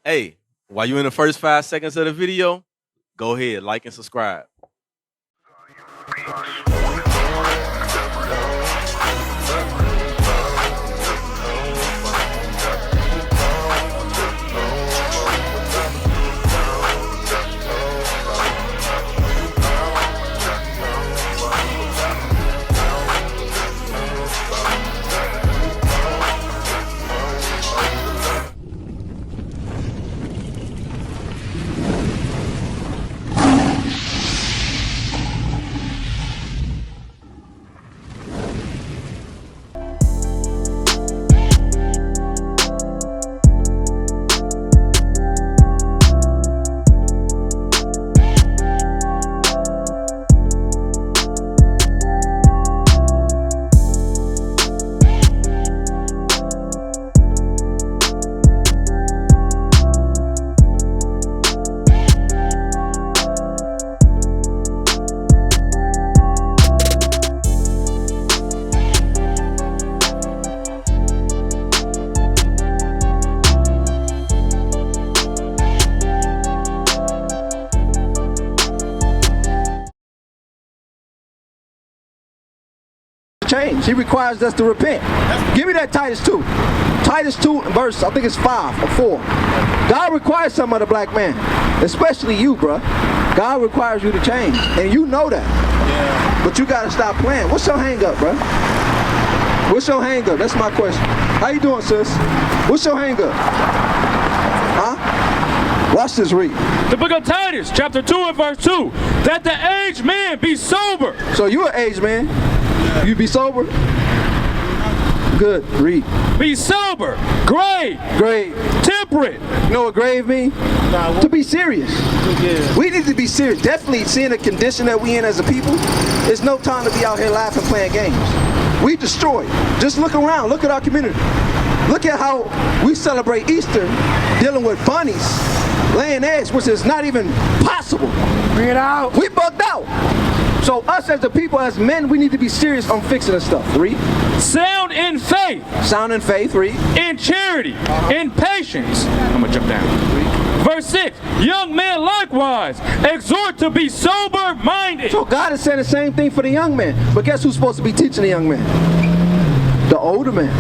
Hey, while you in the first 5 seconds of the video, go ahead, like and subscribe. Change. He requires us to repent. Give me that Titus 2. Titus 2 verse, I think it's 5 or 4. God requires some of the black man, especially you, bruh. God requires you to change, and you know that. Yeah. But you gotta stop playing. What's your hang up, bruh? What's your hang up? That's my question. How you doing, sis? What's your hang up? Huh? Watch this read. The book of Titus, chapter 2 and verse 2. That the aged man be sober. So you an aged man? You be sober? Good. Read. Be sober, grave, temperate. You know what grave mean? To be serious. Yeah. We need to be serious. Definitely seeing the condition that we in as a people, it's no time to be out here laughing, playing games. We destroyed. Just look around. Look at our community. Look at how we celebrate Easter dealing with bunnies laying eggs, which is not even possible. Bring it out. We bugged out. So us as a people, as men, we need to be serious on fixing this stuff. Read. Sound in faith. Sound in faith. Read. In charity. In patience. I'm going to jump down. Read. Verse 6. Young men likewise exhort to be sober-minded. So God is saying the same thing for the young man. But guess who's supposed to be teaching the young man? The older man.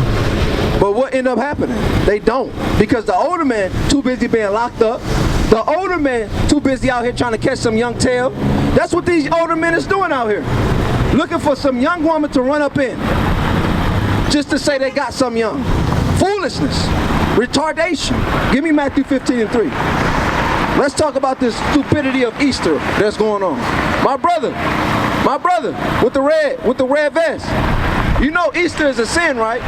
But what ended up happening? They don't. Because the older man too busy being locked up. The older man too busy out here trying to catch some young tail. That's what these older men is doing out here. Looking for some young woman to run up in. Just to say they got some young. Foolishness. Retardation. Give me Matthew 15 and 3. Let's talk about this stupidity of Easter that's going on. My brother with the red vest. You know Easter is a sin, right?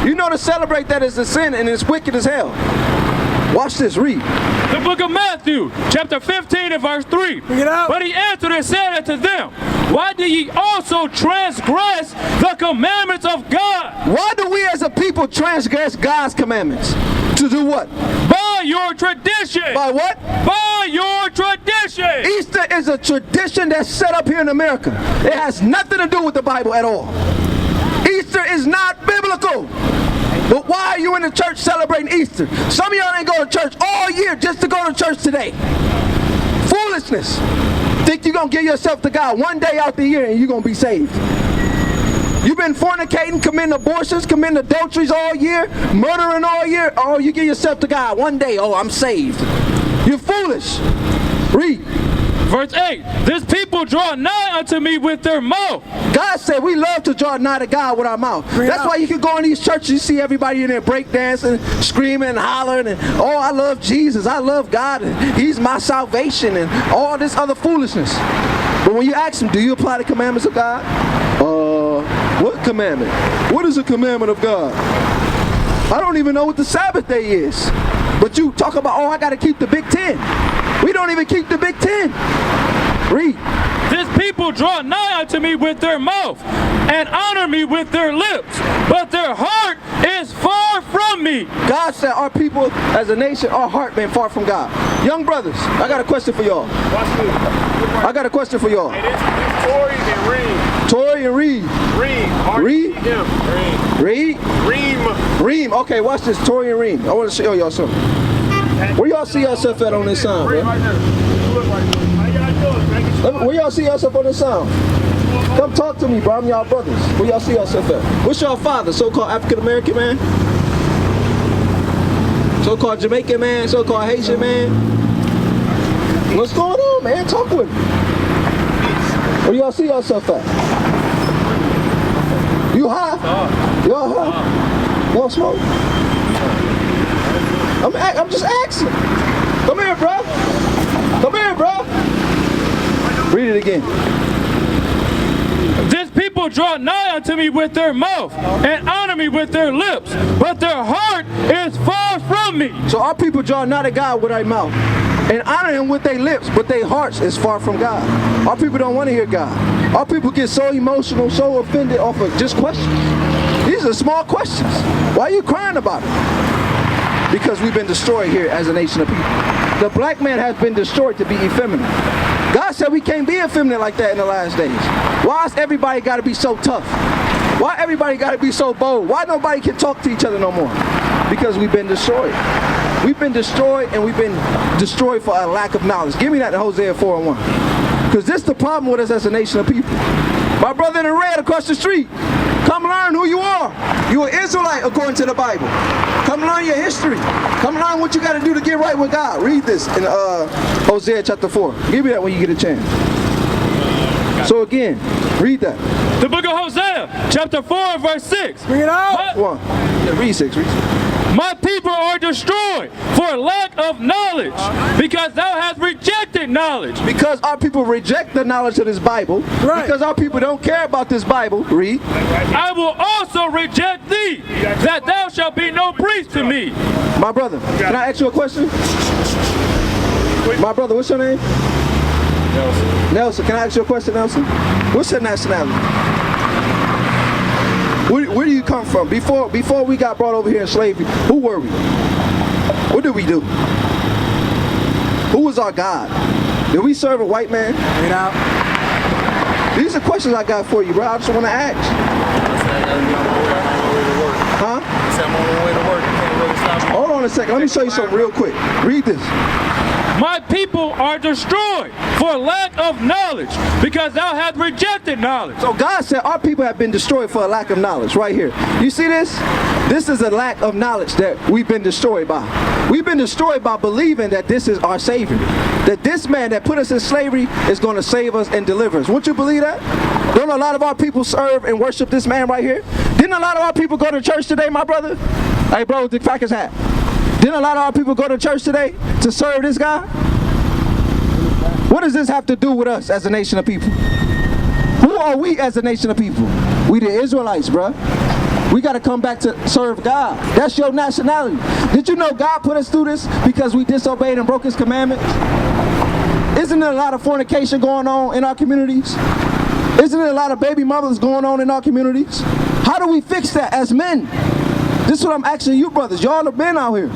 You know to celebrate that is a sin and it's wicked as hell. Watch this, read. The book of Matthew, chapter 15 and verse 3. But he answered and said unto them, why do ye also transgress the commandments of God? Why do we as a people transgress God's commandments? To do what? By your tradition. By what? By your tradition. Easter is a tradition that's set up here in America. It has nothing to do with the Bible at all. Easter is not biblical. But why are you in the church celebrating Easter? Some of y'all ain't go to church all year just to go to church today. Foolishness. Think you're going to give yourself to God one day out the year and you're going to be saved. You've been fornicating, committing abortions, committing adulteries all year, murdering all year. Oh, you give yourself to God one day. Oh, I'm saved. You're foolish. Read. Verse 8, this people draw nigh unto me with their mouth. God said we love to draw nigh to God with our mouth. That's why you can go in these churches, you see everybody in there breakdancing, screaming and hollering, and oh, I love Jesus, I love God, and He's my salvation, and all this other foolishness. But when you ask them, do you apply the commandments of God? What commandment? What is a commandment of God? I don't even know what the Sabbath day is. But you talk about, oh, I got to keep the Big Ten. We don't even keep the Big Ten. Read. This people draw nigh unto me with their mouth and honor me with their lips, but their heart is far from me. God said our people as a nation, our heart been far from God. Young brothers, I got a question for y'all. I got a question for y'all. It's Tory and Reem. Tory and Reed. Reem. Reed? Reem. Reem. Okay, watch this. Tory and Reem. I want to show y'all something. Where y'all see yourself at on this sound, bro? Right there. Look right there. How y'all doing? Make it Where y'all see yourself on this sound? Come talk to me, bro. I'm y'all brothers. Where y'all see yourself at? What's your father? So-called African-American man? So-called Jamaican man? So-called Haitian man? What's going on, man? Talk with me. Where y'all see yourself at? You high? Y'all high? Y'all smoke? I'm just asking. Come here, bro. Come here, bro. Read it again. This people draw nigh unto me with their mouth and honor me with their lips, but their heart is far from me. So our people draw nigh to God with their mouth and honor him with their lips, but their hearts is far from God. Our people don't want to hear God. Our people get so emotional, so offended off of just questions. These are small questions. Why are you crying about it? Because we've been destroyed here as a nation of people. The black man has been destroyed to be effeminate. God said we can't be effeminate like that in the last days. Why has everybody got to be so tough? Why everybody got to be so bold? Why nobody can talk to each other no more? Because we've been destroyed. We've been destroyed, and we've been destroyed for a lack of knowledge. Give me that in Hosea 4:1. Because this is the problem with us as a nation of people. My brother in the red across the street, come learn who you are. You're an Israelite according to the Bible. Come learn your history. Come learn what you got to do to get right with God. Read this in Hosea chapter 4. Give me that when you get a chance. So again, read that. The book of Hosea, chapter 4, verse 6. Bring it out. One. Yeah, read 6. Read 6. My people are destroyed for lack of knowledge, because thou hast rejected knowledge. Because our people reject the knowledge of this Bible. Right. Because our people don't care about this Bible. Read. I will also reject thee, that thou shalt be no priest to me. My brother, can I ask you a question? My brother, what's your name? Nelson. Nelson, can I ask you a question, Nelson? What's your nationality? Where do you come from? Before we got brought over here in slavery, who were we? What did we do? Who was our God? Did we serve a white man? You know? These are questions I got for you, bro. I just want to ask. Huh? Hold on a second. Let me show you something real quick. Read this. My people are destroyed for lack of knowledge, because thou hast rejected knowledge. So God said our people have been destroyed for a lack of knowledge right here. You see this? This is a lack of knowledge that we've been destroyed by. We've been destroyed by believing that this is our Savior. That this man that put us in slavery is going to save us and deliver us. Wouldn't you believe that? Don't a lot of our people serve and worship this man right here? Didn't a lot of our people go to church today, my brother? Hey, bro, the crack his hat. Didn't a lot of our people go to church today to serve this guy? What does this have to do with us as a nation of people? Who are we as a nation of people? We the Israelites, bruh. We got to come back to serve God. That's your nationality. Did you know God put us through this because we disobeyed and broke his commandments? Isn't there a lot of fornication going on in our communities? Isn't there a lot of baby mothers going on in our communities? How do we fix that as men? This is what I'm asking you brothers. Y'all have been out here.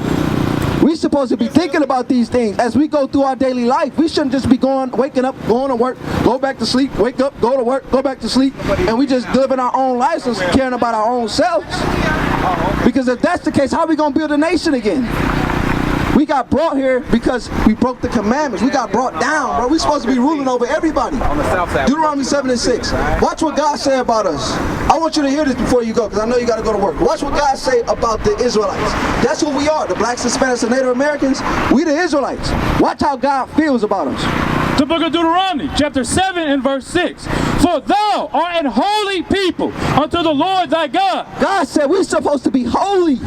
We supposed to be thinking about these things as we go through our daily life. We shouldn't just be waking up, going to work, go back to sleep, wake up, go to work, go back to sleep, and we just living our own lives and caring about our own selves. Because if that's the case, how are we going to build a nation again? We got brought here because we broke the commandments. We got brought down, bro. We're supposed to be ruling over everybody. Deuteronomy 7:6. Watch what God said about us. I want you to hear this before you go, because I know you got to go to work. Watch what God say about the Israelites. That's who we are, the blacks, Hispanics, and Native Americans. We the Israelites. Watch how God feels about us. The book of Deuteronomy, chapter 7 and verse 6. For thou art an holy people unto the Lord thy God. God said we're supposed to be holy.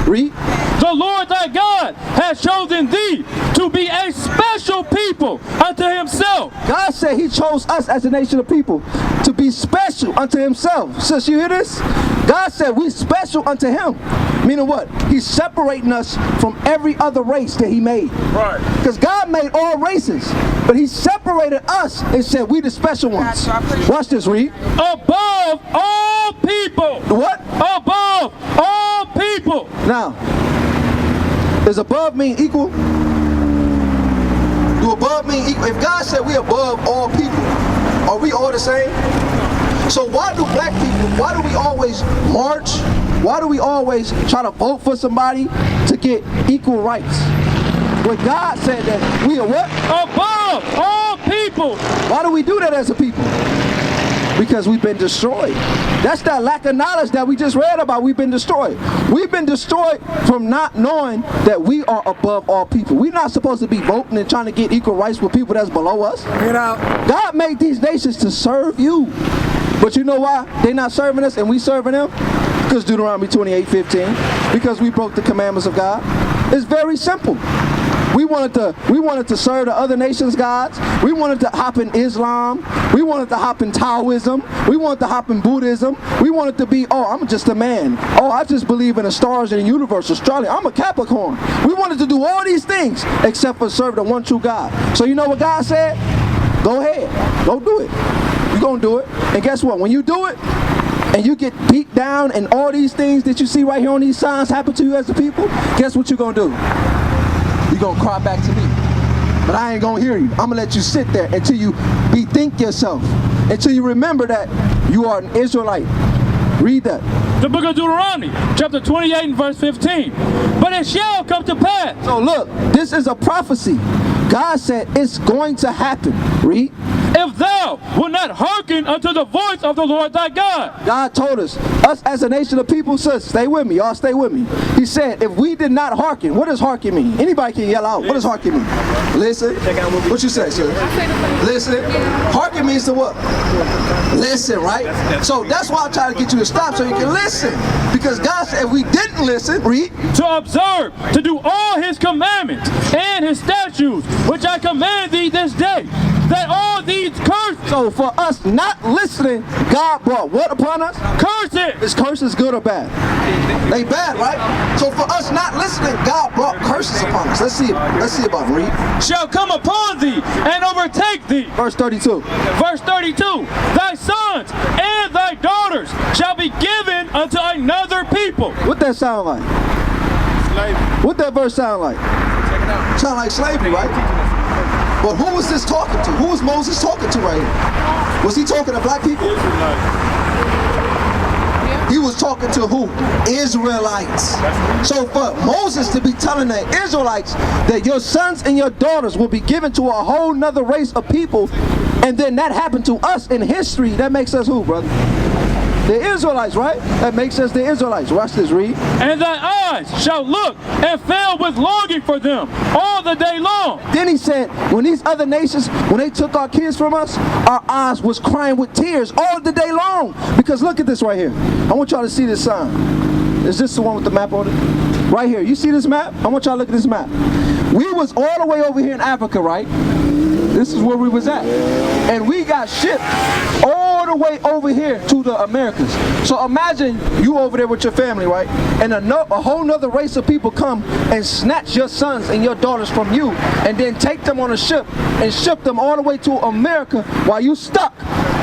Read. The Lord thy God has chosen thee to be a special people unto himself. God said he chose us as a nation of people to be special unto himself. Sis, you hear this? God said we special unto him. Meaning what? He's separating us from every other race that he made. Right. Because God made all races, but he separated us and said we the special ones. Watch this, read. Above all people. What? Above all people. Now, does above mean equal? Do above mean equal? If God said we above all people, are we all the same? So why do black people, why do we always march? Why do we always try to vote for somebody to get equal rights? When God said that we are what? Above all people. Why do we do that as a people? Because we've been destroyed. That's that lack of knowledge that we just read about. We've been destroyed. We've been destroyed from not knowing that we are above all people. We're not supposed to be voting and trying to get equal rights with people that's below us. Get out. God made these nations to serve you. But you know why they're not serving us and we serving them? Because Deuteronomy 28:15. Because we broke the commandments of God. It's very simple. We wanted to serve the other nations' gods. We wanted to hop in Islam. We wanted to hop in Taoism. We wanted to hop in Buddhism. We wanted to be, oh, I'm just a man. Oh, I just believe in the stars and the universe, Australia. I'm a Capricorn. We wanted to do all these things except for serve the one true God. So you know what God said? Go ahead. Go do it. You're going to do it. And guess what? When you do it, and you get beat down and all these things that you see right here on these signs happen to you as a people, guess what you're going to do? You're going to cry back to me. But I ain't going to hear you. I'm going to let you sit there until you bethink yourself. Until you remember that you are an Israelite. Read that. The book of Deuteronomy, chapter 28 and verse 15. But it shall come to pass. So look, this is a prophecy. God said it's going to happen. Read. If thou wilt not hearken unto the voice of the Lord thy God. God told us as a nation of people, says, stay with me, y'all stay with me. He said, if we did not hearken, what does hearken mean? Anybody can yell out. What does hearken mean? Listen. What you say, sir? Listen. Hearken means to what? Listen, right? So that's why I try to get you to stop so you can listen. Because God said, if we didn't listen, read. To observe, to do all his commandments and his statutes, which I command thee this day, that all these curses. So for us not listening, God brought what upon us? Curses. Is curses good or bad? They bad, right? So for us not listening, God brought curses upon us. Let's see about it. Read. Shall come upon thee and overtake thee. Verse 32. Verse 32. Thy sons and thy daughters shall be given unto another people. What that sound like? Slavery. What that verse sound like? Check it out. Sound like slavery, right? But who was this talking to? Who was Moses talking to right here? Was he talking to black people? He was talking to who? Israelites. So for Moses to be telling the Israelites that your sons and your daughters will be given to a whole nother race of people, and then that happened to us in history, that makes us who, brother? The Israelites, right? That makes us the Israelites. Watch this, read. And thy eyes shall look and fail with longing for them all the day long. Then he said, when these other nations, when they took our kids from us, our eyes was crying with tears all the day long. Because look at this right here. I want y'all to see this sign. Is this the one with the map on it? Right here. You see this map? I want y'all to look at this map. We was all the way over here in Africa, right? This is where we was at. And we got shipped all the way over here to the Americas. So imagine you over there with your family, right? And a whole nother race of people come and snatch your sons and your daughters from you and then take them on a ship and ship them all the way to America while you stuck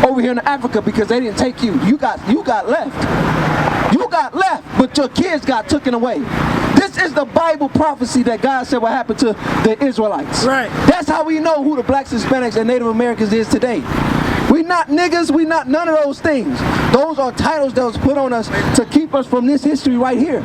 over here in Africa because they didn't take you. You got left. You got left, but your kids got taken away. This is the Bible prophecy that God said will happen to the Israelites. Right. That's how we know who the blacks, Hispanics, and Native Americans is today. We not niggas, we not none of those things. Those are titles that was put on us to keep us from this history right here.